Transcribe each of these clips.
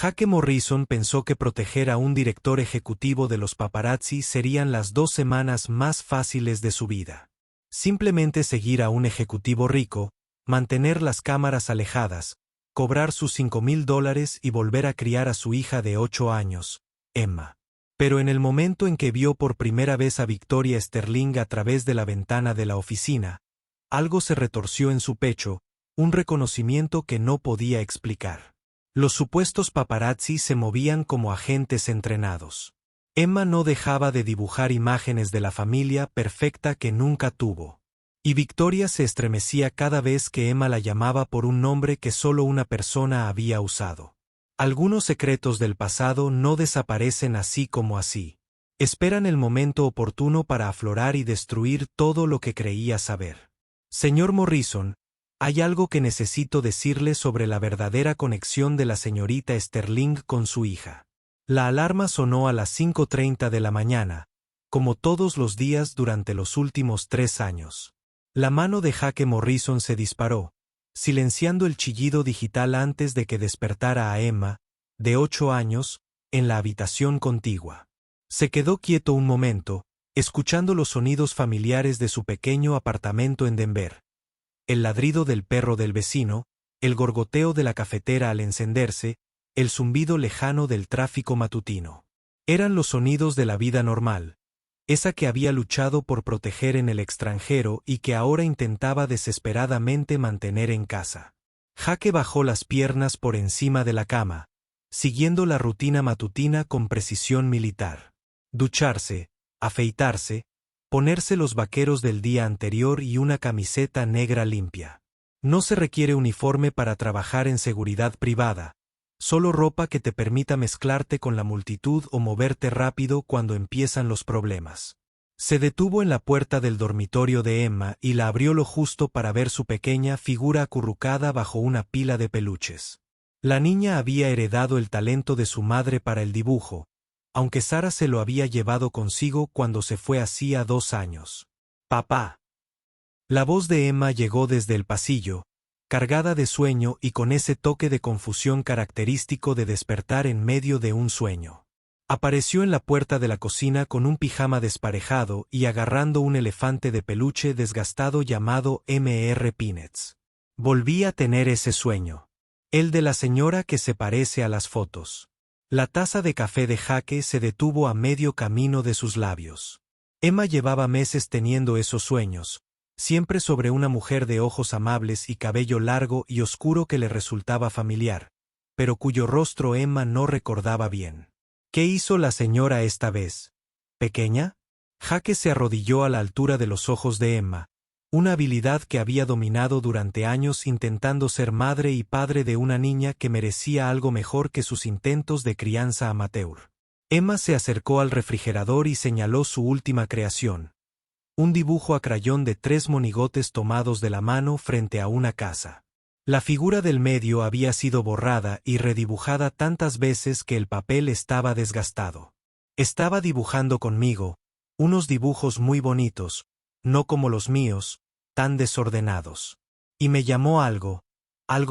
Jake Morrison pensó que proteger a un director ejecutivo de los paparazzi serían las 2 semanas más fáciles de su vida. Simplemente seguir a un ejecutivo rico, mantener las cámaras alejadas, cobrar sus $5,000 y volver a criar a su hija de 8 años, Emma. Pero en el momento en que vio por primera vez a Victoria Sterling a través de la ventana de la oficina, algo se retorció en su pecho, un reconocimiento que no podía explicar. Los supuestos paparazzi se movían como agentes entrenados. Emma no dejaba de dibujar imágenes de la familia perfecta que nunca tuvo. Y Victoria se estremecía cada vez que Emma la llamaba por un nombre que solo una persona había usado. Algunos secretos del pasado no desaparecen así como así. Esperan el momento oportuno para aflorar y destruir todo lo que creía saber. Señor Morrison, hay algo que necesito decirle sobre la verdadera conexión de la señorita Sterling con su hija. La alarma sonó a las 5:30 de la mañana, como todos los días durante los últimos 3 años. La mano de Jake Morrison se disparó, silenciando el chillido digital antes de que despertara a Emma, de 8 años, en la habitación contigua. Se quedó quieto un momento, escuchando los sonidos familiares de su pequeño apartamento en Denver. El ladrido del perro del vecino, el gorgoteo de la cafetera al encenderse, el zumbido lejano del tráfico matutino. Eran los sonidos de la vida normal, esa que había luchado por proteger en el extranjero y que ahora intentaba desesperadamente mantener en casa. Jake bajó las piernas por encima de la cama, siguiendo la rutina matutina con precisión militar. Ducharse, afeitarse, ponerse los vaqueros del día anterior y una camiseta negra limpia. No se requiere uniforme para trabajar en seguridad privada, solo ropa que te permita mezclarte con la multitud o moverte rápido cuando empiezan los problemas. Se detuvo en la puerta del dormitorio de Emma y la abrió lo justo para ver su pequeña figura acurrucada bajo una pila de peluches. La niña había heredado el talento de su madre para el dibujo, aunque Sara se lo había llevado consigo cuando se fue hacía 2 años. «Papá». La voz de Emma llegó desde el pasillo, cargada de sueño y con ese toque de confusión característico de despertar en medio de un sueño. Apareció en la puerta de la cocina con un pijama desparejado y agarrando un elefante de peluche desgastado llamado Mr. Peanuts. Volví a tener ese sueño. El de la señora que se parece a las fotos. La taza de café de Jake se detuvo a medio camino de sus labios. Emma llevaba meses teniendo esos sueños, siempre sobre una mujer de ojos amables y cabello largo y oscuro que le resultaba familiar, pero cuyo rostro Emma no recordaba bien. ¿Qué hizo la señora esta vez? ¿Pequeña? Jake se arrodilló a la altura de los ojos de Emma, una habilidad que había dominado durante años intentando ser madre y padre de una niña que merecía algo mejor que sus intentos de crianza amateur. Emma se acercó al refrigerador y señaló su última creación. Un dibujo a crayón de 3 monigotes tomados de la mano frente a una casa. La figura del medio había sido borrada y redibujada tantas veces que el papel estaba desgastado. Estaba dibujando conmigo, unos dibujos muy bonitos, no como los míos, tan desordenados. Y me llamó algo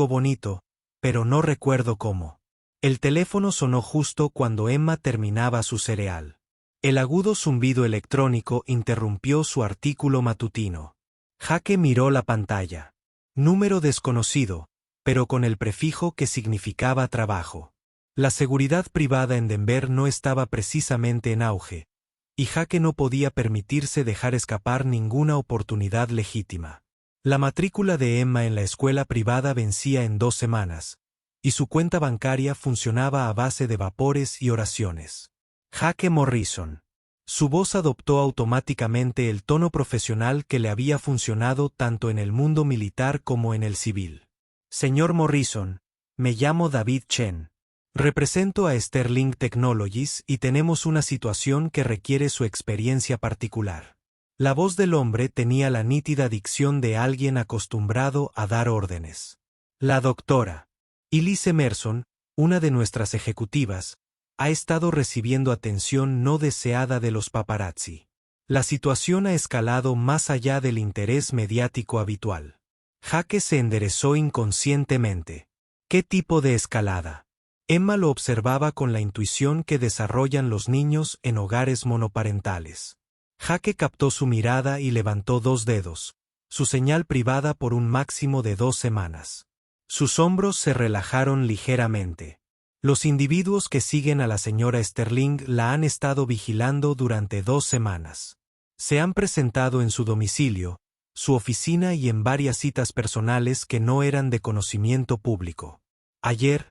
bonito, pero no recuerdo cómo. El teléfono sonó justo cuando Emma terminaba su cereal. El agudo zumbido electrónico interrumpió su artículo matutino. Jake miró la pantalla. Número desconocido, pero con el prefijo que significaba trabajo. La seguridad privada en Denver no estaba precisamente en auge, y Jake no podía permitirse dejar escapar ninguna oportunidad legítima. La matrícula de Emma en la escuela privada vencía en 2 semanas, y su cuenta bancaria funcionaba a base de vapores y oraciones. Jake Morrison. Su voz adoptó automáticamente el tono profesional que le había funcionado tanto en el mundo militar como en el civil. Señor Morrison, me llamo David Chen. Represento a Sterling Technologies y tenemos una situación que requiere su experiencia particular. La voz del hombre tenía la nítida dicción de alguien acostumbrado a dar órdenes. La doctora Elise Emerson, una de nuestras ejecutivas, ha estado recibiendo atención no deseada de los paparazzi. La situación ha escalado más allá del interés mediático habitual. Jake se enderezó inconscientemente. ¿Qué tipo de escalada? Emma lo observaba con la intuición que desarrollan los niños en hogares monoparentales. Jake captó su mirada y levantó 2 dedos, su señal privada por un máximo de 2 semanas. Sus hombros se relajaron ligeramente. Los individuos que siguen a la señora Sterling la han estado vigilando durante 2 semanas. Se han presentado en su domicilio, su oficina y en varias citas personales que no eran de conocimiento público. Ayer,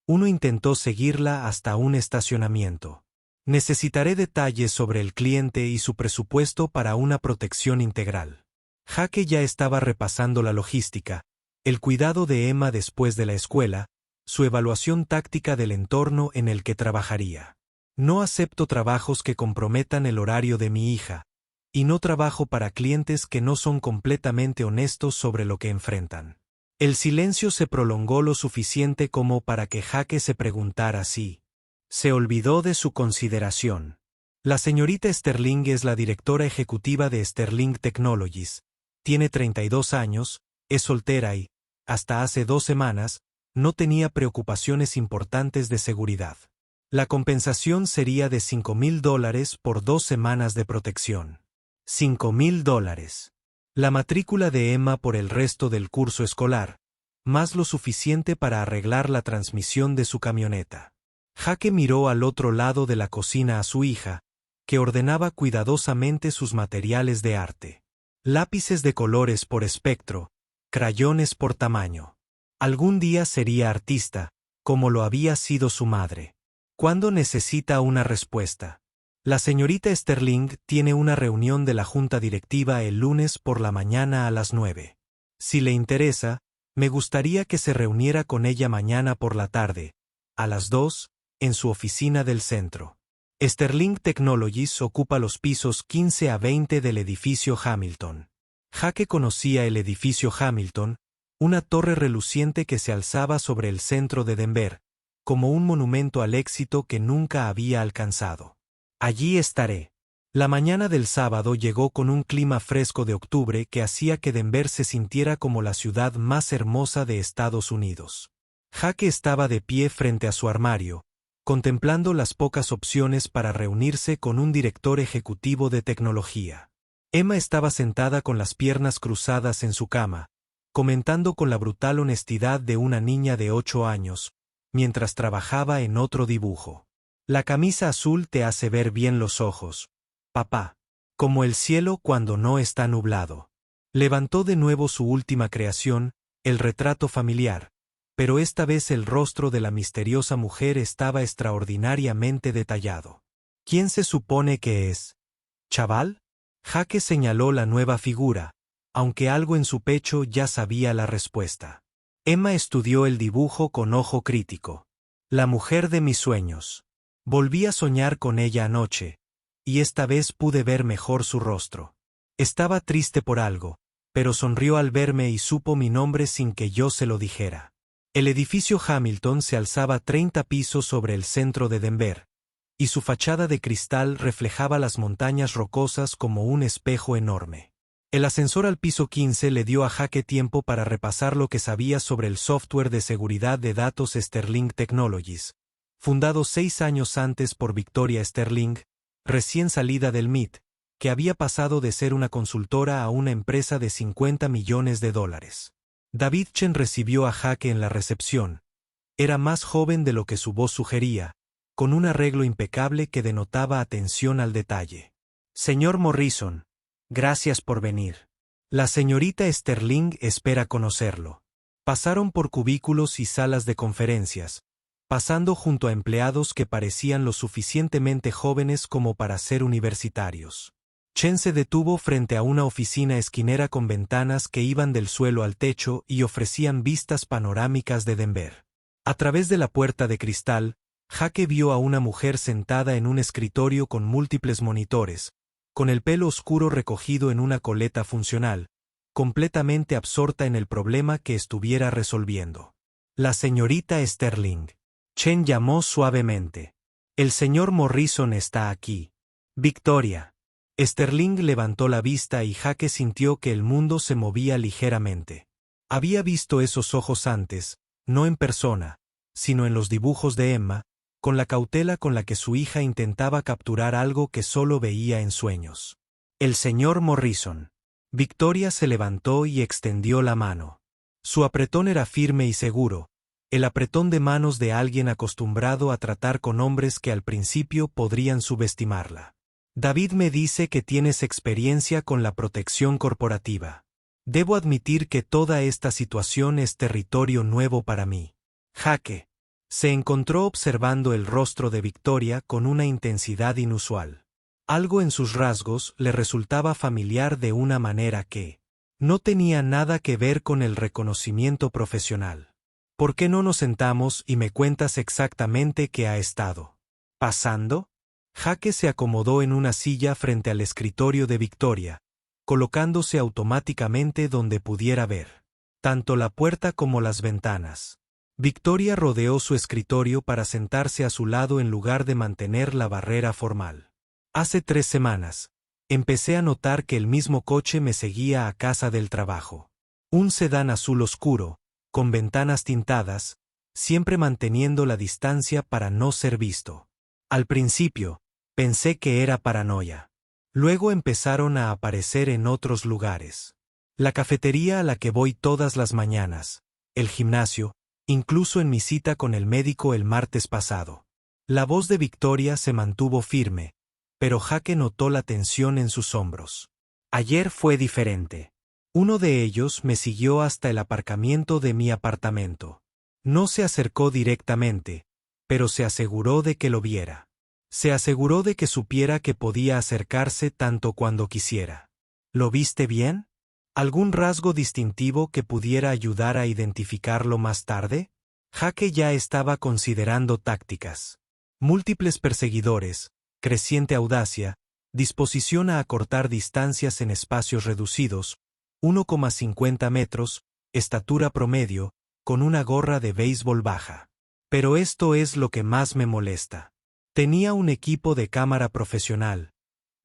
uno intentó seguirla hasta un estacionamiento. Necesitaré detalles sobre el cliente y su presupuesto para una protección integral. Jake ya estaba repasando la logística, el cuidado de Emma después de la escuela, su evaluación táctica del entorno en el que trabajaría. No acepto trabajos que comprometan el horario de mi hija, y no trabajo para clientes que no son completamente honestos sobre lo que enfrentan. El silencio se prolongó lo suficiente como para que Jake se preguntara si se olvidó de su consideración. La señorita Sterling es la directora ejecutiva de Sterling Technologies. Tiene 32 años, es soltera y, hasta hace 2 semanas, no tenía preocupaciones importantes de seguridad. La compensación sería de $5,000 por 2 semanas de protección. $5,000. La matrícula de Emma por el resto del curso escolar, más lo suficiente para arreglar la transmisión de su camioneta. Jake miró al otro lado de la cocina a su hija, que ordenaba cuidadosamente sus materiales de arte. Lápices de colores por espectro, crayones por tamaño. Algún día sería artista, como lo había sido su madre. ¿Cuándo necesita una respuesta? La señorita Sterling tiene una reunión de la junta directiva el lunes por la mañana a las 9. Si le interesa, me gustaría que se reuniera con ella mañana por la tarde, a las 2, en su oficina del centro. Sterling Technologies ocupa los pisos 15 a 20 del edificio Hamilton. Jake conocía el edificio Hamilton, una torre reluciente que se alzaba sobre el centro de Denver, como un monumento al éxito que nunca había alcanzado. Allí estaré. La mañana del sábado llegó con un clima fresco de octubre que hacía que Denver se sintiera como la ciudad más hermosa de Estados Unidos. Jake estaba de pie frente a su armario, contemplando las pocas opciones para reunirse con un director ejecutivo de tecnología. Emma estaba sentada con las piernas cruzadas en su cama, comentando con la brutal honestidad de una niña de 8 años, mientras trabajaba en otro dibujo. La camisa azul te hace ver bien los ojos, papá, como el cielo cuando no está nublado. Levantó de nuevo su última creación, el retrato familiar, pero esta vez el rostro de la misteriosa mujer estaba extraordinariamente detallado. ¿Quién se supone que es? ¿Chaval? Jake señaló la nueva figura, aunque algo en su pecho ya sabía la respuesta. Emma estudió el dibujo con ojo crítico. La mujer de mis sueños. Volví a soñar con ella anoche, y esta vez pude ver mejor su rostro. Estaba triste por algo, pero sonrió al verme y supo mi nombre sin que yo se lo dijera. El edificio Hamilton se alzaba 30 pisos sobre el centro de Denver, y su fachada de cristal reflejaba las montañas rocosas como un espejo enorme. El ascensor al piso 15 le dio a Jake tiempo para repasar lo que sabía sobre el software de seguridad de datos Sterling Technologies, fundado 6 años antes por Victoria Sterling, recién salida del MIT, que había pasado de ser una consultora a una empresa de $50 millones. David Chen recibió a Jake en la recepción. Era más joven de lo que su voz sugería, con un arreglo impecable que denotaba atención al detalle. Señor Morrison, gracias por venir. La señorita Sterling espera conocerlo. Pasaron por cubículos y salas de conferencias, pasando junto a empleados que parecían lo suficientemente jóvenes como para ser universitarios. Chen se detuvo frente a una oficina esquinera con ventanas que iban del suelo al techo y ofrecían vistas panorámicas de Denver. A través de la puerta de cristal, Jake vio a una mujer sentada en un escritorio con múltiples monitores, con el pelo oscuro recogido en una coleta funcional, completamente absorta en el problema que estuviera resolviendo. La señorita Sterling. Chen llamó suavemente. El señor Morrison está aquí. Victoria. Sterling levantó la vista y Jake sintió que el mundo se movía ligeramente. Había visto esos ojos antes, no en persona, sino en los dibujos de Emma, con la cautela con la que su hija intentaba capturar algo que solo veía en sueños. El señor Morrison. Victoria se levantó y extendió la mano. Su apretón era firme y seguro, el apretón de manos de alguien acostumbrado a tratar con hombres que al principio podrían subestimarla. David me dice que tienes experiencia con la protección corporativa. Debo admitir que toda esta situación es territorio nuevo para mí. Jake se encontró observando el rostro de Victoria con una intensidad inusual. Algo en sus rasgos le resultaba familiar de una manera que no tenía nada que ver con el reconocimiento profesional. ¿Por qué no nos sentamos y me cuentas exactamente qué ha estado pasando? Jake se acomodó en una silla frente al escritorio de Victoria, colocándose automáticamente donde pudiera ver tanto la puerta como las ventanas. Victoria rodeó su escritorio para sentarse a su lado en lugar de mantener la barrera formal. Hace 3 semanas, empecé a notar que el mismo coche me seguía a casa del trabajo. Un sedán azul oscuro, con ventanas tintadas, siempre manteniendo la distancia para no ser visto. Al principio, pensé que era paranoia. Luego empezaron a aparecer en otros lugares. La cafetería a la que voy todas las mañanas, el gimnasio, incluso en mi cita con el médico el martes pasado. La voz de Victoria se mantuvo firme, pero Jake notó la tensión en sus hombros. Ayer fue diferente. Uno de ellos me siguió hasta el aparcamiento de mi apartamento. No se acercó directamente, pero se aseguró de que lo viera. Se aseguró de que supiera que podía acercarse tanto cuando quisiera. ¿Lo viste bien? ¿Algún rasgo distintivo que pudiera ayudar a identificarlo más tarde? Jake ya estaba considerando tácticas. Múltiples perseguidores, creciente audacia, disposición a acortar distancias en espacios reducidos, 1,50 metros, estatura promedio, con una gorra de béisbol baja. Pero esto es lo que más me molesta. Tenía un equipo de cámara profesional,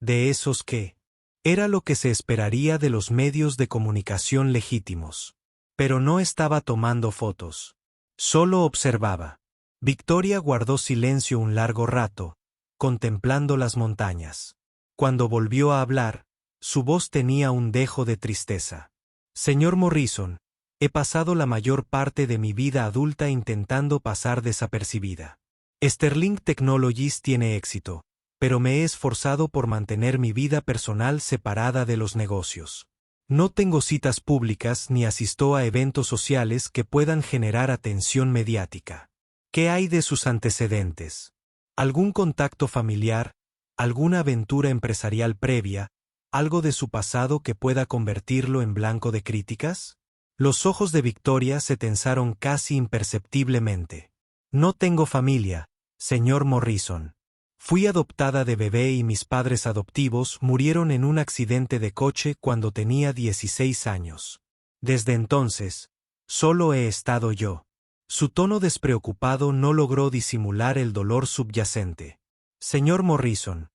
de esos que era lo que se esperaría de los medios de comunicación legítimos. Pero no estaba tomando fotos. Solo observaba. Victoria guardó silencio un largo rato, contemplando las montañas. Cuando volvió a hablar, su voz tenía un dejo de tristeza. Señor Morrison, he pasado la mayor parte de mi vida adulta intentando pasar desapercibida. Sterling Technologies tiene éxito, pero me he esforzado por mantener mi vida personal separada de los negocios. No tengo citas públicas ni asisto a eventos sociales que puedan generar atención mediática. ¿Qué hay de sus antecedentes? ¿Algún contacto familiar? ¿Alguna aventura empresarial previa? ¿Algo de su pasado que pueda convertirlo en blanco de críticas? Los ojos de Victoria se tensaron casi imperceptiblemente. No tengo familia, señor Morrison. Fui adoptada de bebé y mis padres adoptivos murieron en un accidente de coche cuando tenía 16 años. Desde entonces, solo he estado yo. Su tono despreocupado no logró disimular el dolor subyacente. Señor Morrison,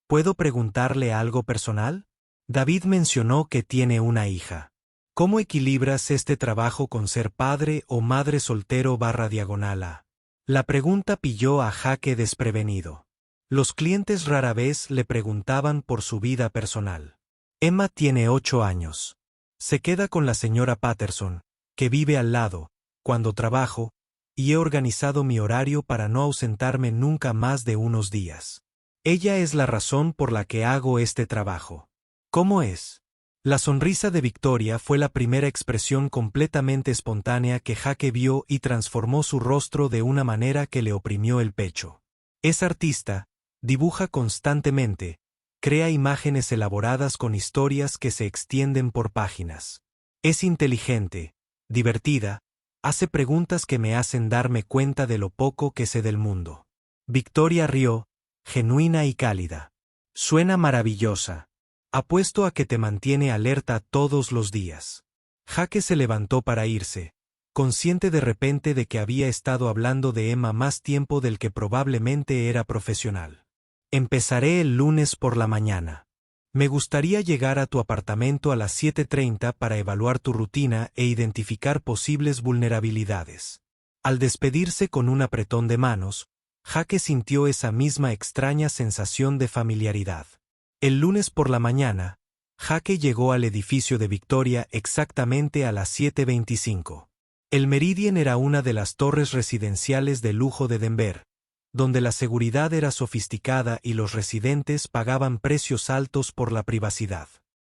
¿puedo preguntarle algo personal? David mencionó que tiene una hija. ¿Cómo equilibras este trabajo con ser padre o madre soltero /diagonal A? La pregunta pilló a Jake desprevenido. Los clientes rara vez le preguntaban por su vida personal. Emma tiene 8 años. Se queda con la señora Patterson, que vive al lado, cuando trabajo, y he organizado mi horario para no ausentarme nunca más de unos días. Ella es la razón por la que hago este trabajo. ¿Cómo es? La sonrisa de Victoria fue la primera expresión completamente espontánea que Jake vio y transformó su rostro de una manera que le oprimió el pecho. Es artista, dibuja constantemente, crea imágenes elaboradas con historias que se extienden por páginas. Es inteligente, divertida, hace preguntas que me hacen darme cuenta de lo poco que sé del mundo. Victoria rió, genuina y cálida. Suena maravillosa. Apuesto a que te mantiene alerta todos los días. Jake se levantó para irse, consciente de repente de que había estado hablando de Emma más tiempo del que probablemente era profesional. Empezaré el lunes por la mañana. Me gustaría llegar a tu apartamento a las 7:30 para evaluar tu rutina e identificar posibles vulnerabilidades. Al despedirse con un apretón de manos, Jake sintió esa misma extraña sensación de familiaridad. El lunes por la mañana, Jake llegó al edificio de Victoria exactamente a las 7:25. El Meridien era una de las torres residenciales de lujo de Denver, donde la seguridad era sofisticada y los residentes pagaban precios altos por la privacidad.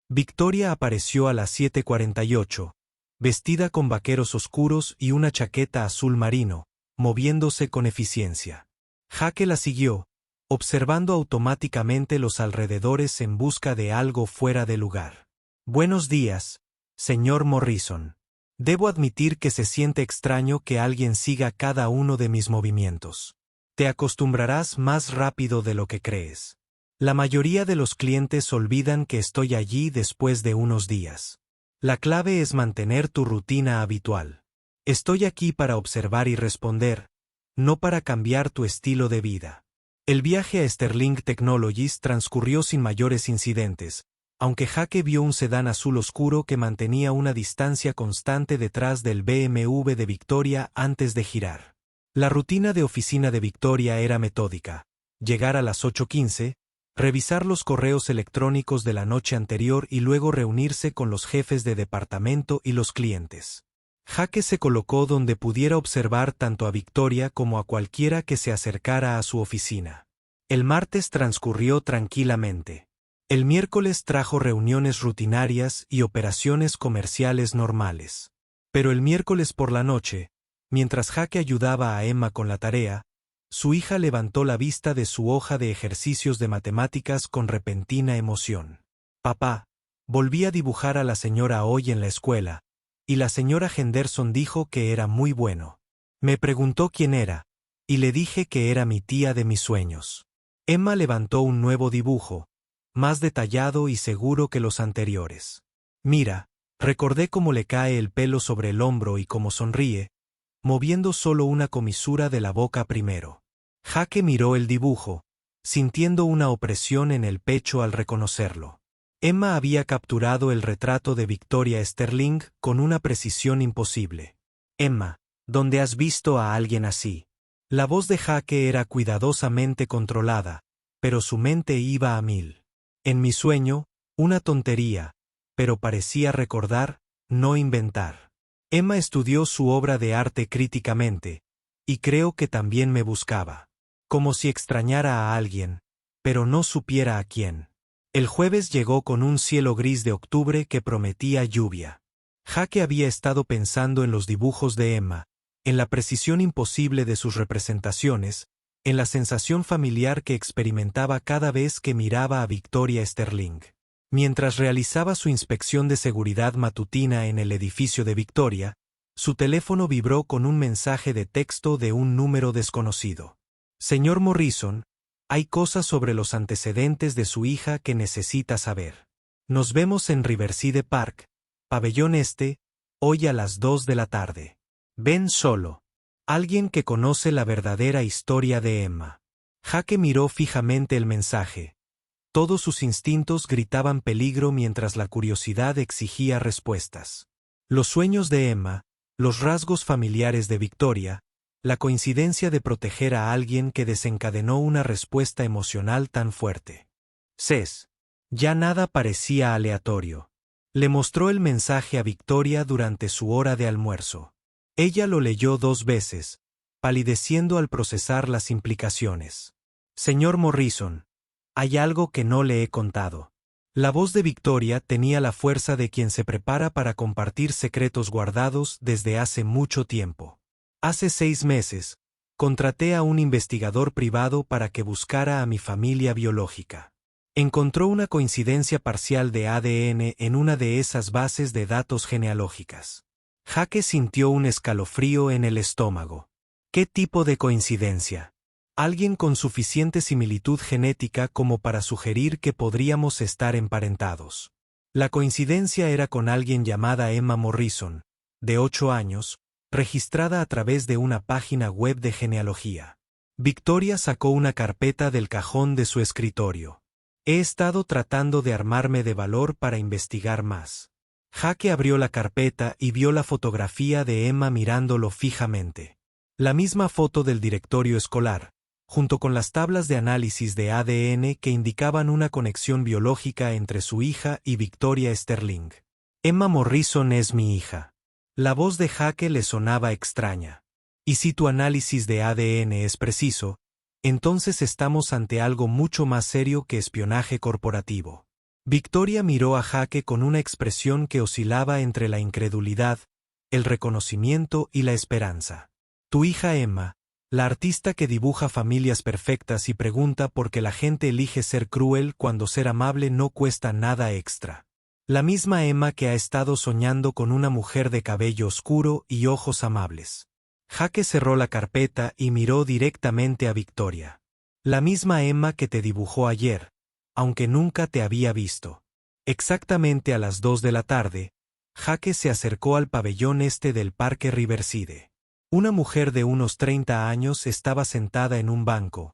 Victoria apareció a las 7:48, vestida con vaqueros oscuros y una chaqueta azul marino, moviéndose con eficiencia. Jake la siguió, observando automáticamente los alrededores en busca de algo fuera de lugar. Buenos días, señor Morrison. Debo admitir que se siente extraño que alguien siga cada uno de mis movimientos. Te acostumbrarás más rápido de lo que crees. La mayoría de los clientes olvidan que estoy allí después de unos días. La clave es mantener tu rutina habitual. Estoy aquí para observar y responder, no para cambiar tu estilo de vida. El viaje a Sterling Technologies transcurrió sin mayores incidentes, aunque Jake vio un sedán azul oscuro que mantenía una distancia constante detrás del BMW de Victoria antes de girar. La rutina de oficina de Victoria era metódica: llegar a las 8:15, revisar los correos electrónicos de la noche anterior y luego reunirse con los jefes de departamento y los clientes. Jake se colocó donde pudiera observar tanto a Victoria como a cualquiera que se acercara a su oficina. El martes transcurrió tranquilamente. El miércoles trajo reuniones rutinarias y operaciones comerciales normales. Pero el miércoles por la noche, mientras Jake ayudaba a Emma con la tarea, su hija levantó la vista de su hoja de ejercicios de matemáticas con repentina emoción. Papá, volví a dibujar a la señora hoy en la escuela, y la señora Henderson dijo que era muy bueno. Me preguntó quién era, y le dije que era mi tía de mis sueños. Emma levantó un nuevo dibujo, más detallado y seguro que los anteriores. Mira, recordé cómo le cae el pelo sobre el hombro y cómo sonríe, moviendo solo una comisura de la boca primero. Jake miró el dibujo, sintiendo una opresión en el pecho al reconocerlo. Emma había capturado el retrato de Victoria Sterling con una precisión imposible. Emma, ¿dónde has visto a alguien así? La voz de Jake era cuidadosamente controlada, pero su mente iba a mil. En mi sueño, una tontería, pero parecía recordar, no inventar. Emma estudió su obra de arte críticamente, y creo que también me buscaba. Como si extrañara a alguien, pero no supiera a quién. El jueves llegó con un cielo gris de octubre que prometía lluvia. Jake había estado pensando en los dibujos de Emma, en la precisión imposible de sus representaciones, en la sensación familiar que experimentaba cada vez que miraba a Victoria Sterling. Mientras realizaba su inspección de seguridad matutina en el edificio de Victoria, su teléfono vibró con un mensaje de texto de un número desconocido. Señor Morrison, hay cosas sobre los antecedentes de su hija que necesita saber. Nos vemos en Riverside Park, Pabellón Este, hoy a las 2 de la tarde. Ven solo. Alguien que conoce la verdadera historia de Emma. Jake miró fijamente el mensaje. Todos sus instintos gritaban peligro mientras la curiosidad exigía respuestas. Los sueños de Emma, los rasgos familiares de Victoria, la coincidencia de proteger a alguien que desencadenó una respuesta emocional tan fuerte. Cés. Ya nada parecía aleatorio. Le mostró el mensaje a Victoria durante su hora de almuerzo. Ella lo leyó 2 veces, palideciendo al procesar las implicaciones. Señor Morrison, hay algo que no le he contado. La voz de Victoria tenía la fuerza de quien se prepara para compartir secretos guardados desde hace mucho tiempo. Hace 6 meses, contraté a un investigador privado para que buscara a mi familia biológica. Encontró una coincidencia parcial de ADN en una de esas bases de datos genealógicas. Jake sintió un escalofrío en el estómago. ¿Qué tipo de coincidencia? Alguien con suficiente similitud genética como para sugerir que podríamos estar emparentados. La coincidencia era con alguien llamada Emma Morrison, de 8 años, registrada a través de una página web de genealogía. Victoria sacó una carpeta del cajón de su escritorio. He estado tratando de armarme de valor para investigar más. Jake abrió la carpeta y vio la fotografía de Emma mirándolo fijamente. La misma foto del directorio escolar, junto con las tablas de análisis de ADN que indicaban una conexión biológica entre su hija y Victoria Sterling. Emma Morrison es mi hija. La voz de Jake le sonaba extraña. Y si tu análisis de ADN es preciso, entonces estamos ante algo mucho más serio que espionaje corporativo. Victoria miró a Jake con una expresión que oscilaba entre la incredulidad, el reconocimiento y la esperanza. Tu hija Emma, la artista que dibuja familias perfectas y pregunta por qué la gente elige ser cruel cuando ser amable no cuesta nada extra. La misma Emma que ha estado soñando con una mujer de cabello oscuro y ojos amables. Jake cerró la carpeta y miró directamente a Victoria. La misma Emma que te dibujó ayer, aunque nunca te había visto. Exactamente a las 2 de la tarde, Jake se acercó al pabellón este del Parque Riverside. Una mujer de unos 30 años estaba sentada en un banco,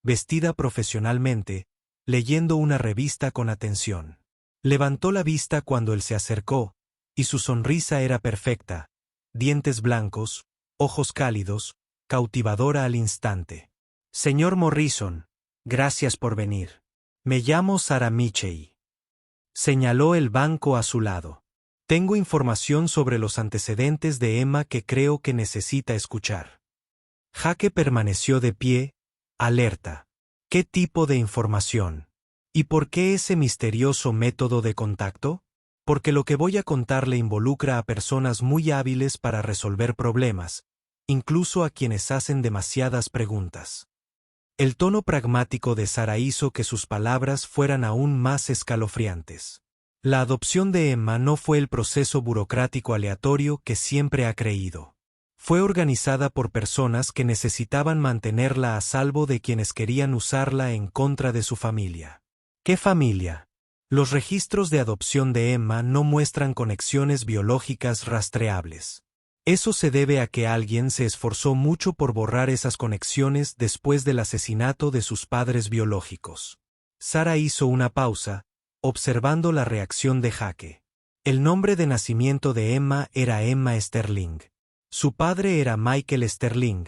vestida profesionalmente, leyendo una revista con atención. Levantó la vista cuando él se acercó, y su sonrisa era perfecta, dientes blancos, ojos cálidos, cautivadora al instante. Señor Morrison, gracias por venir. Me llamo Sarah Mitchell. Señaló el banco a su lado. Tengo información sobre los antecedentes de Emma que creo que necesita escuchar. Jake permaneció de pie, alerta. ¿Qué tipo de información? ¿Y por qué ese misterioso método de contacto? Porque lo que voy a contarle involucra a personas muy hábiles para resolver problemas, incluso a quienes hacen demasiadas preguntas. El tono pragmático de Sarah hizo que sus palabras fueran aún más escalofriantes. La adopción de Emma no fue el proceso burocrático aleatorio que siempre ha creído. Fue organizada por personas que necesitaban mantenerla a salvo de quienes querían usarla en contra de su familia. ¿Qué familia? Los registros de adopción de Emma no muestran conexiones biológicas rastreables. Eso se debe a que alguien se esforzó mucho por borrar esas conexiones después del asesinato de sus padres biológicos. Sarah hizo una pausa, observando la reacción de Jake. El nombre de nacimiento de Emma era Emma Sterling. Su padre era Michael Sterling,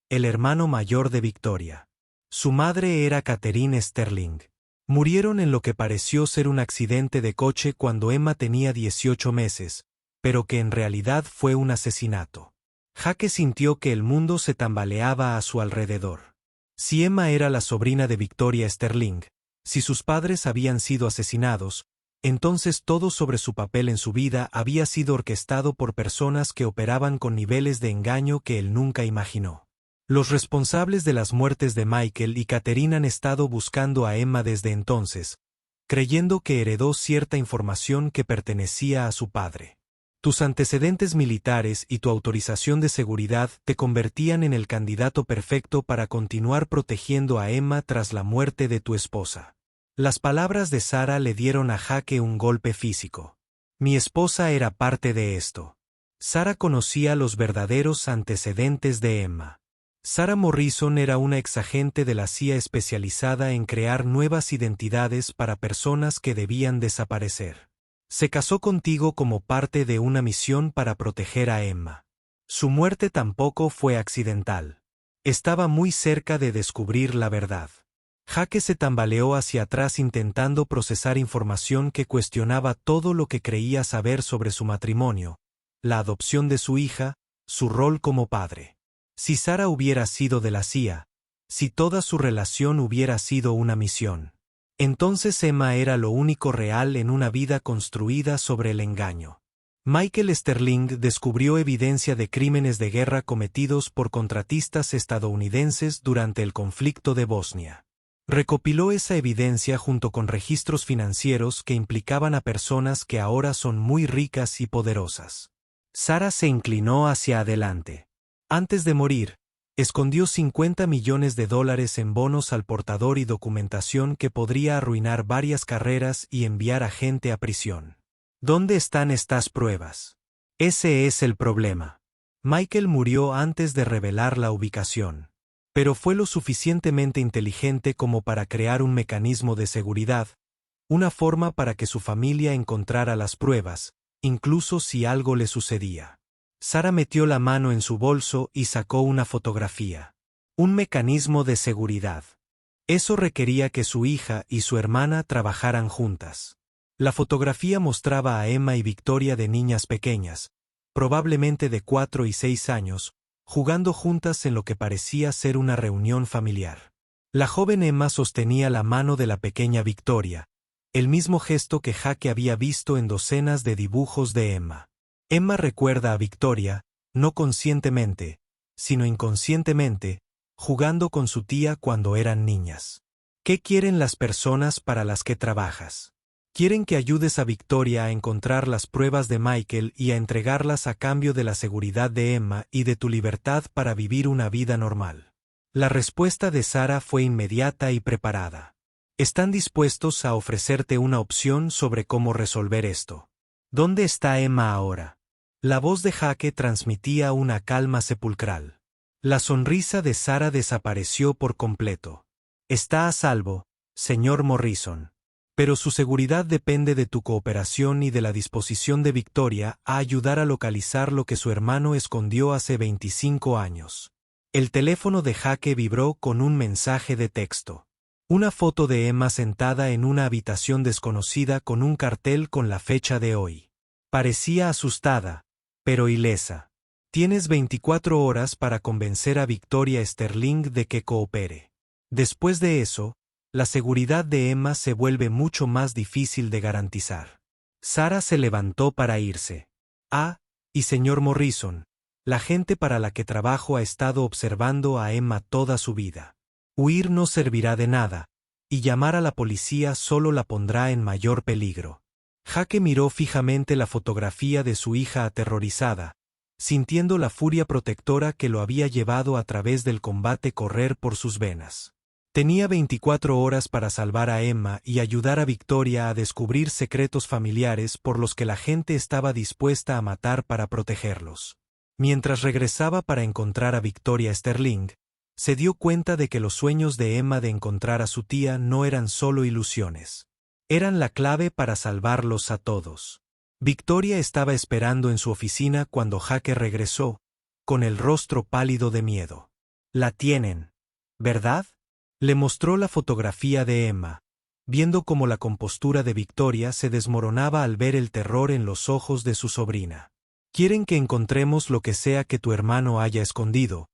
el hermano mayor de Victoria. Su madre era Catherine Sterling. Murieron en lo que pareció ser un accidente de coche cuando Emma tenía 18 meses, pero que en realidad fue un asesinato. Jake sintió que el mundo se tambaleaba a su alrededor. Si Emma era la sobrina de Victoria Sterling, si sus padres habían sido asesinados, entonces todo sobre su papel en su vida había sido orquestado por personas que operaban con niveles de engaño que él nunca imaginó. Los responsables de las muertes de Michael y Catherine han estado buscando a Emma desde entonces, creyendo que heredó cierta información que pertenecía a su padre. Tus antecedentes militares y tu autorización de seguridad te convertían en el candidato perfecto para continuar protegiendo a Emma tras la muerte de tu esposa. Las palabras de Sarah le dieron a Jake un golpe físico. Mi esposa era parte de esto. Sarah conocía los verdaderos antecedentes de Emma. Sarah Morrison era una exagente de la CIA especializada en crear nuevas identidades para personas que debían desaparecer. Se casó contigo como parte de una misión para proteger a Emma. Su muerte tampoco fue accidental. Estaba muy cerca de descubrir la verdad. Jake se tambaleó hacia atrás intentando procesar información que cuestionaba todo lo que creía saber sobre su matrimonio, la adopción de su hija, su rol como padre. Si Sarah hubiera sido de la CIA, si toda su relación hubiera sido una misión, entonces Emma era lo único real en una vida construida sobre el engaño. Michael Sterling descubrió evidencia de crímenes de guerra cometidos por contratistas estadounidenses durante el conflicto de Bosnia. Recopiló esa evidencia junto con registros financieros que implicaban a personas que ahora son muy ricas y poderosas. Sarah se inclinó hacia adelante. Antes de morir, escondió $50 millones en bonos al portador y documentación que podría arruinar varias carreras y enviar a gente a prisión. ¿Dónde están estas pruebas? Ese es el problema. Michael murió antes de revelar la ubicación. Pero fue lo suficientemente inteligente como para crear un mecanismo de seguridad, una forma para que su familia encontrara las pruebas, incluso si algo le sucedía. Sara metió la mano en su bolso y sacó una fotografía. Un mecanismo de seguridad. Eso requería que su hija y su hermana trabajaran juntas. La fotografía mostraba a Emma y Victoria de niñas pequeñas, probablemente de 4 y 6 años, jugando juntas en lo que parecía ser una reunión familiar. La joven Emma sostenía la mano de la pequeña Victoria, el mismo gesto que Jake había visto en docenas de dibujos de Emma. Emma recuerda a Victoria, no conscientemente, sino inconscientemente, jugando con su tía cuando eran niñas. ¿Qué quieren las personas para las que trabajas? Quieren que ayudes a Victoria a encontrar las pruebas de Michael y a entregarlas a cambio de la seguridad de Emma y de tu libertad para vivir una vida normal. La respuesta de Sara fue inmediata y preparada. Están dispuestos a ofrecerte una opción sobre cómo resolver esto. ¿Dónde está Emma ahora? La voz de Jake transmitía una calma sepulcral. La sonrisa de Sara desapareció por completo. Está a salvo, señor Morrison. Pero su seguridad depende de tu cooperación y de la disposición de Victoria a ayudar a localizar lo que su hermano escondió hace 25 años. El teléfono de Jake vibró con un mensaje de texto. Una foto de Emma sentada en una habitación desconocida con un cartel con la fecha de hoy. Parecía asustada, pero ilesa. Tienes 24 horas para convencer a Victoria Sterling de que coopere. Después de eso, la seguridad de Emma se vuelve mucho más difícil de garantizar. Sara se levantó para irse. Y señor Morrison, la gente para la que trabajo ha estado observando a Emma toda su vida. Huir no servirá de nada, y llamar a la policía solo la pondrá en mayor peligro. Jake miró fijamente la fotografía de su hija aterrorizada, sintiendo la furia protectora que lo había llevado a través del combate correr por sus venas. Tenía 24 horas para salvar a Emma y ayudar a Victoria a descubrir secretos familiares por los que la gente estaba dispuesta a matar para protegerlos. Mientras regresaba para encontrar a Victoria Sterling, se dio cuenta de que los sueños de Emma de encontrar a su tía no eran solo ilusiones. Eran la clave para salvarlos a todos. Victoria estaba esperando en su oficina cuando Jake regresó, con el rostro pálido de miedo. La tienen, ¿verdad? Le mostró la fotografía de Emma, viendo cómo la compostura de Victoria se desmoronaba al ver el terror en los ojos de su sobrina. Quieren que encontremos lo que sea que tu hermano haya escondido,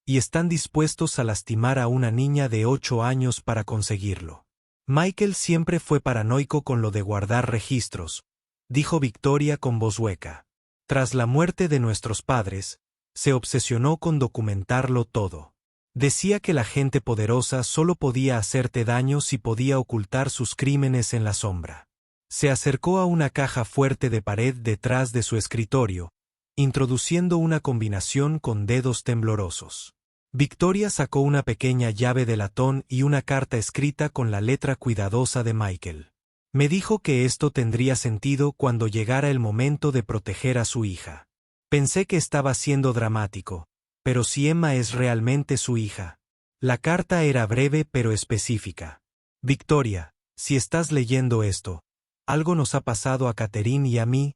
y están dispuestos a lastimar a una niña de 8 años para conseguirlo. Michael siempre fue paranoico con lo de guardar registros, dijo Victoria con voz hueca. Tras la muerte de nuestros padres, se obsesionó con documentarlo todo. Decía que la gente poderosa solo podía hacerte daño si podía ocultar sus crímenes en la sombra. Se acercó a una caja fuerte de pared detrás de su escritorio, introduciendo una combinación con dedos temblorosos. Victoria sacó una pequeña llave de latón y una carta escrita con la letra cuidadosa de Michael. Me dijo que esto tendría sentido cuando llegara el momento de proteger a su hija. Pensé que estaba siendo dramático, pero si Emma es realmente su hija. La carta era breve pero específica. Victoria, si estás leyendo esto, algo nos ha pasado a Catherine y a mí,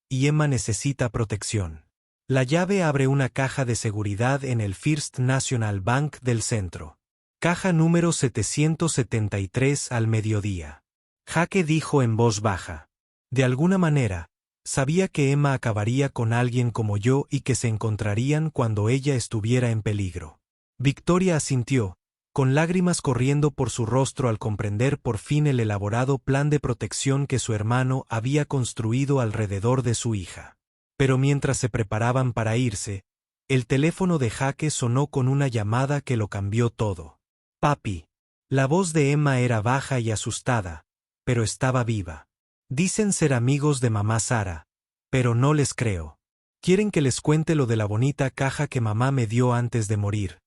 y Emma necesita protección. La llave abre una caja de seguridad en el First National Bank del centro. Caja número 773 al mediodía. Jake dijo en voz baja. De alguna manera, sabía que Emma acabaría con alguien como yo y que se encontrarían cuando ella estuviera en peligro. Victoria asintió, con lágrimas corriendo por su rostro al comprender por fin el elaborado plan de protección que su hermano había construido alrededor de su hija. Pero mientras se preparaban para irse, el teléfono de Jake sonó con una llamada que lo cambió todo. Papi. La voz de Emma era baja y asustada, pero estaba viva. Dicen ser amigos de mamá Sara, pero no les creo. Quieren que les cuente lo de la bonita caja que mamá me dio antes de morir,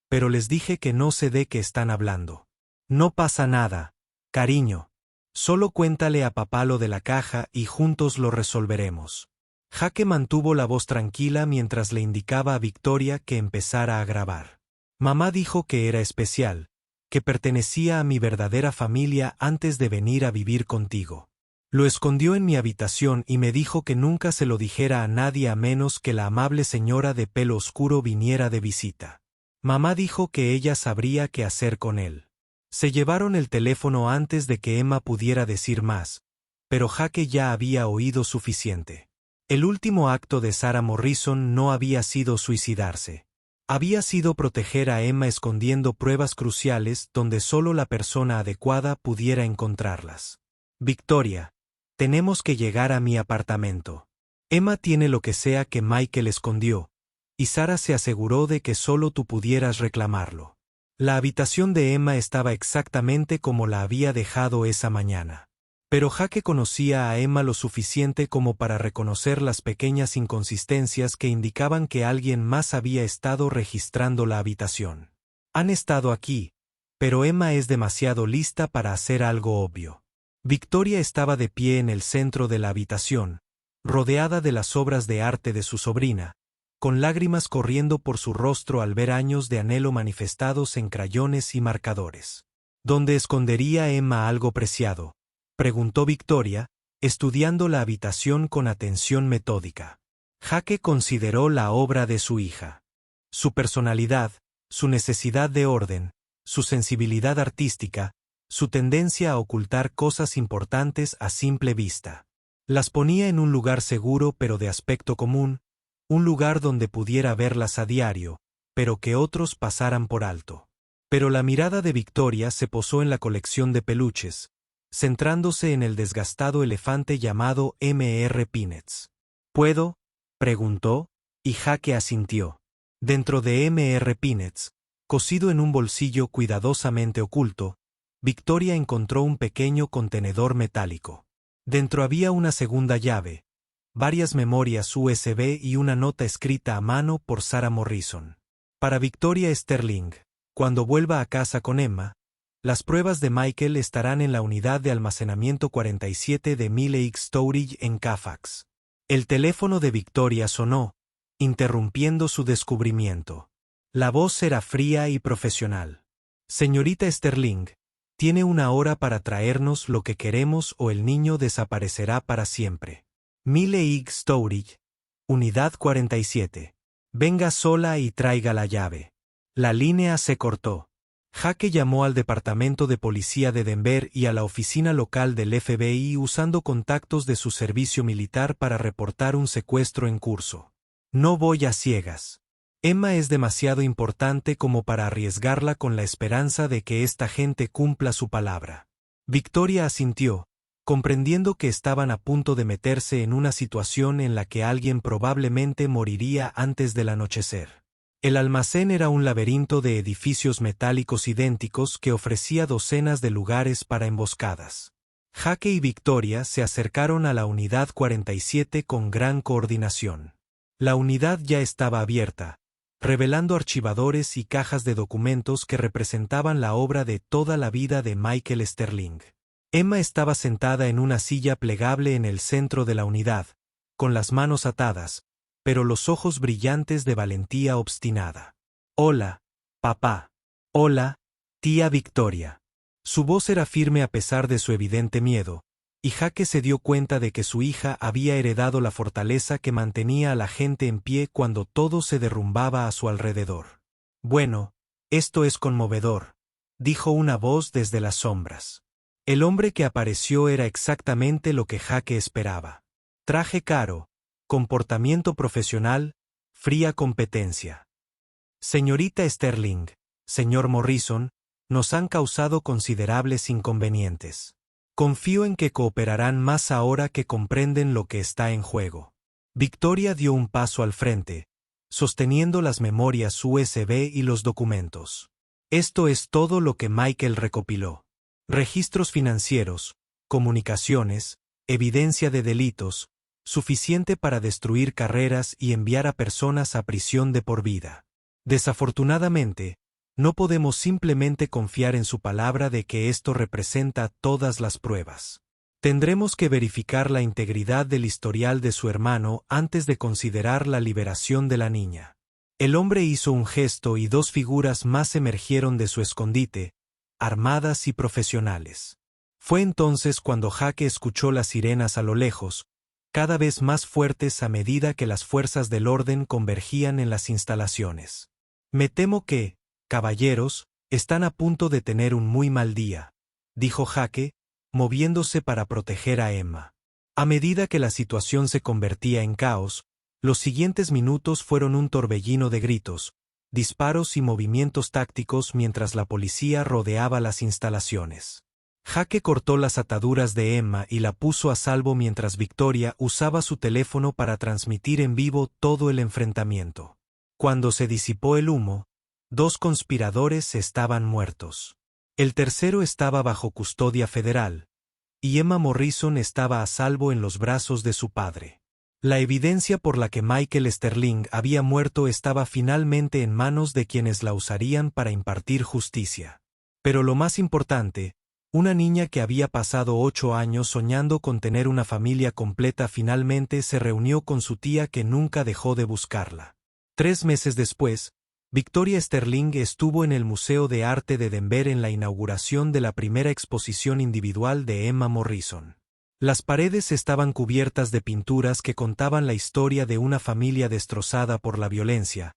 pero les dije que no sé de qué están hablando. No pasa nada, cariño. Solo cuéntale a papá lo de la caja y juntos lo resolveremos. Jake mantuvo la voz tranquila mientras le indicaba a Victoria que empezara a grabar. Mamá dijo que era especial, que pertenecía a mi verdadera familia antes de venir a vivir contigo. Lo escondió en mi habitación y me dijo que nunca se lo dijera a nadie a menos que la amable señora de pelo oscuro viniera de visita. Mamá dijo que ella sabría qué hacer con él. Se llevaron el teléfono antes de que Emma pudiera decir más, pero Jake ya había oído suficiente. El último acto de Sarah Morrison no había sido suicidarse. Había sido proteger a Emma escondiendo pruebas cruciales donde solo la persona adecuada pudiera encontrarlas. Victoria, tenemos que llegar a mi apartamento. Emma tiene lo que sea que Michael escondió, y Sarah se aseguró de que solo tú pudieras reclamarlo. La habitación de Emma estaba exactamente como la había dejado esa mañana. Pero Jake conocía a Emma lo suficiente como para reconocer las pequeñas inconsistencias que indicaban que alguien más había estado registrando la habitación. Han estado aquí, pero Emma es demasiado lista para hacer algo obvio. Victoria estaba de pie en el centro de la habitación, rodeada de las obras de arte de su sobrina, con lágrimas corriendo por su rostro al ver años de anhelo manifestados en crayones y marcadores. ¿Dónde escondería Emma algo preciado?, preguntó Victoria, estudiando la habitación con atención metódica. Jake consideró la obra de su hija. Su personalidad, su necesidad de orden, su sensibilidad artística, su tendencia a ocultar cosas importantes a simple vista. Las ponía en un lugar seguro pero de aspecto común, un lugar donde pudiera verlas a diario, pero que otros pasaran por alto. Pero la mirada de Victoria se posó en la colección de peluches, centrándose en el desgastado elefante llamado Mr. Peanuts. ¿Puedo?, preguntó, y Jake asintió. Dentro de Mr. Peanuts, cosido en un bolsillo cuidadosamente oculto, Victoria encontró un pequeño contenedor metálico. Dentro había una segunda llave, varias memorias USB y una nota escrita a mano por Sarah Morrison. Para Victoria Sterling, cuando vuelva a casa con Emma, las pruebas de Michael estarán en la unidad de almacenamiento 47 de Mille X Storage en Cafax. El teléfono de Victoria sonó, interrumpiendo su descubrimiento. La voz era fría y profesional. Señorita Sterling, tiene una hora para traernos lo que queremos o el niño desaparecerá para siempre. Mille X Storage, unidad 47. Venga sola y traiga la llave. La línea se cortó. Jake llamó al Departamento de Policía de Denver y a la oficina local del FBI usando contactos de su servicio militar para reportar un secuestro en curso. No voy a ciegas. Emma es demasiado importante como para arriesgarla con la esperanza de que esta gente cumpla su palabra. Victoria asintió, comprendiendo que estaban a punto de meterse en una situación en la que alguien probablemente moriría antes del anochecer. El almacén era un laberinto de edificios metálicos idénticos que ofrecía docenas de lugares para emboscadas. Jake y Victoria se acercaron a la unidad 47 con gran coordinación. La unidad ya estaba abierta, revelando archivadores y cajas de documentos que representaban la obra de toda la vida de Michael Sterling. Emma estaba sentada en una silla plegable en el centro de la unidad, con las manos atadas, pero los ojos brillantes de valentía obstinada. «Hola, papá. Hola, tía Victoria». Su voz era firme a pesar de su evidente miedo, y Jake se dio cuenta de que su hija había heredado la fortaleza que mantenía a la gente en pie cuando todo se derrumbaba a su alrededor. «Bueno, esto es conmovedor», dijo una voz desde las sombras. El hombre que apareció era exactamente lo que Jake esperaba. Traje caro, comportamiento profesional, fría competencia. Señorita Sterling, señor Morrison, nos han causado considerables inconvenientes. Confío en que cooperarán más ahora que comprenden lo que está en juego. Victoria dio un paso al frente, sosteniendo las memorias USB y los documentos. Esto es todo lo que Michael recopiló. Registros financieros, comunicaciones, evidencia de delitos, suficiente para destruir carreras y enviar a personas a prisión de por vida. Desafortunadamente, no podemos simplemente confiar en su palabra de que esto representa todas las pruebas. Tendremos que verificar la integridad del historial de su hermano antes de considerar la liberación de la niña. El hombre hizo un gesto y dos figuras más emergieron de su escondite, armadas y profesionales. Fue entonces cuando Jake escuchó las sirenas a lo lejos, cada vez más fuertes a medida que las fuerzas del orden convergían en las instalaciones. Me temo que, caballeros, están a punto de tener un muy mal día, dijo Jake, moviéndose para proteger a Emma. A medida que la situación se convertía en caos, los siguientes minutos fueron un torbellino de gritos, disparos y movimientos tácticos mientras la policía rodeaba las instalaciones. Jake cortó las ataduras de Emma y la puso a salvo mientras Victoria usaba su teléfono para transmitir en vivo todo el enfrentamiento. Cuando se disipó el humo, 2 conspiradores estaban muertos. El tercero estaba bajo custodia federal, y Emma Morrison estaba a salvo en los brazos de su padre. La evidencia por la que Michael Sterling había muerto estaba finalmente en manos de quienes la usarían para impartir justicia. Pero lo más importante, una niña que había pasado 8 años soñando con tener una familia completa finalmente se reunió con su tía que nunca dejó de buscarla. 3 meses después, Victoria Sterling estuvo en el Museo de Arte de Denver en la inauguración de la primera exposición individual de Emma Morrison. Las paredes estaban cubiertas de pinturas que contaban la historia de una familia destrozada por la violencia,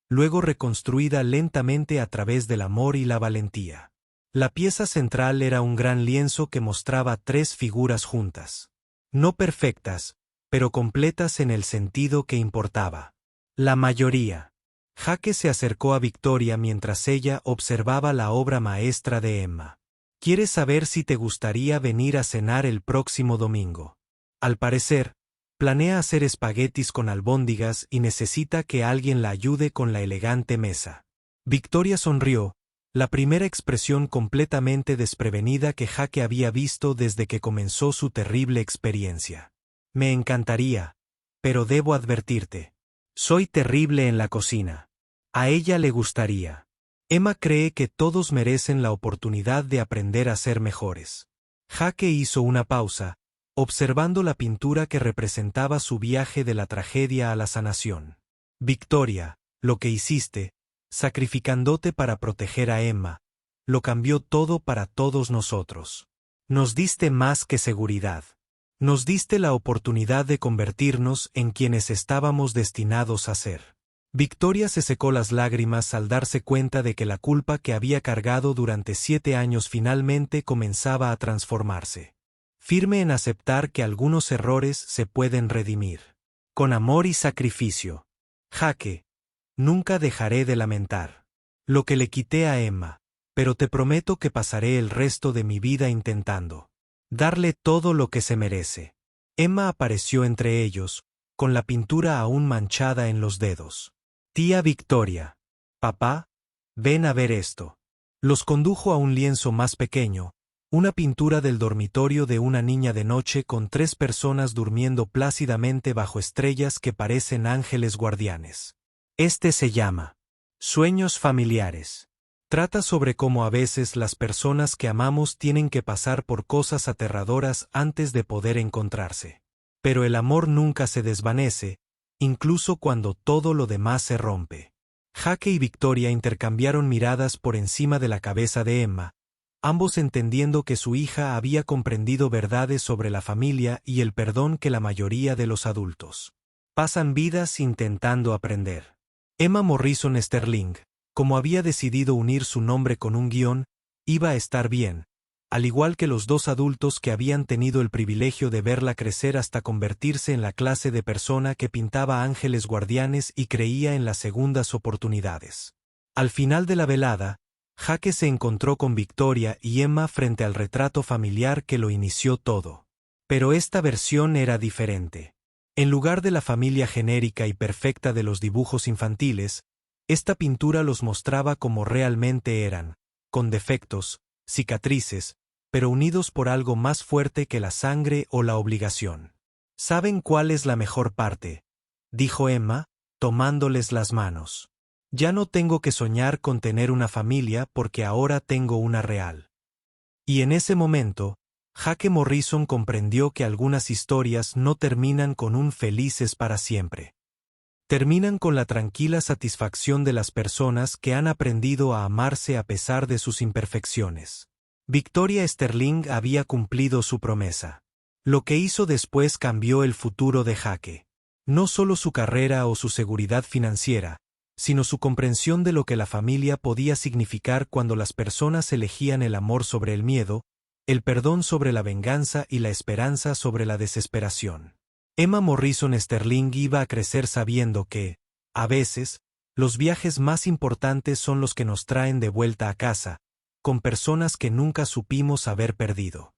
luego reconstruida lentamente a través del amor y la valentía. La pieza central era un gran lienzo que mostraba 3 figuras juntas. No perfectas, pero completas en el sentido que importaba. La mayoría. Jake se acercó a Victoria mientras ella observaba la obra maestra de Emma. ¿Quieres saber si te gustaría venir a cenar el próximo domingo? Al parecer, planea hacer espaguetis con albóndigas y necesita que alguien la ayude con la elegante mesa. Victoria sonrió, la primera expresión completamente desprevenida que Jake había visto desde que comenzó su terrible experiencia. Me encantaría, pero debo advertirte. Soy terrible en la cocina. A ella le gustaría. Emma cree que todos merecen la oportunidad de aprender a ser mejores. Jake hizo una pausa, observando la pintura que representaba su viaje de la tragedia a la sanación. Victoria, lo que hiciste, sacrificándote para proteger a Emma, lo cambió todo para todos nosotros. Nos diste más que seguridad. Nos diste la oportunidad de convertirnos en quienes estábamos destinados a ser. Victoria se secó las lágrimas al darse cuenta de que la culpa que había cargado durante 7 años finalmente comenzaba a transformarse. Firme en aceptar que algunos errores se pueden redimir. Con amor y sacrificio. Jake, nunca dejaré de lamentar lo que le quité a Emma, pero te prometo que pasaré el resto de mi vida intentando darle todo lo que se merece. Emma apareció entre ellos, con la pintura aún manchada en los dedos. Tía Victoria. Papá, ven a ver esto. Los condujo a un lienzo más pequeño, una pintura del dormitorio de una niña de noche con 3 personas durmiendo plácidamente bajo estrellas que parecen ángeles guardianes. Este se llama Sueños familiares. Trata sobre cómo a veces las personas que amamos tienen que pasar por cosas aterradoras antes de poder encontrarse. Pero el amor nunca se desvanece, incluso cuando todo lo demás se rompe. Jake y Victoria intercambiaron miradas por encima de la cabeza de Emma, ambos entendiendo que su hija había comprendido verdades sobre la familia y el perdón que la mayoría de los adultos pasan vidas intentando aprender. Emma Morrison Sterling, como había decidido unir su nombre con un guión, iba a estar bien, al igual que los 2 adultos que habían tenido el privilegio de verla crecer hasta convertirse en la clase de persona que pintaba ángeles guardianes y creía en las segundas oportunidades. Al final de la velada, Jake se encontró con Victoria y Emma frente al retrato familiar que lo inició todo. Pero esta versión era diferente. En lugar de la familia genérica y perfecta de los dibujos infantiles, esta pintura los mostraba como realmente eran, con defectos, cicatrices, pero unidos por algo más fuerte que la sangre o la obligación. ¿Saben cuál es la mejor parte?, dijo Emma, tomándoles las manos. Ya no tengo que soñar con tener una familia porque ahora tengo una real. Y en ese momento, Jake Morrison comprendió que algunas historias no terminan con un felices para siempre. Terminan con la tranquila satisfacción de las personas que han aprendido a amarse a pesar de sus imperfecciones. Victoria Sterling había cumplido su promesa. Lo que hizo después cambió el futuro de Jake. No solo su carrera o su seguridad financiera, sino su comprensión de lo que la familia podía significar cuando las personas elegían el amor sobre el miedo, el perdón sobre la venganza y la esperanza sobre la desesperación. Emma Morrison Sterling iba a crecer sabiendo que, a veces, los viajes más importantes son los que nos traen de vuelta a casa, con personas que nunca supimos haber perdido.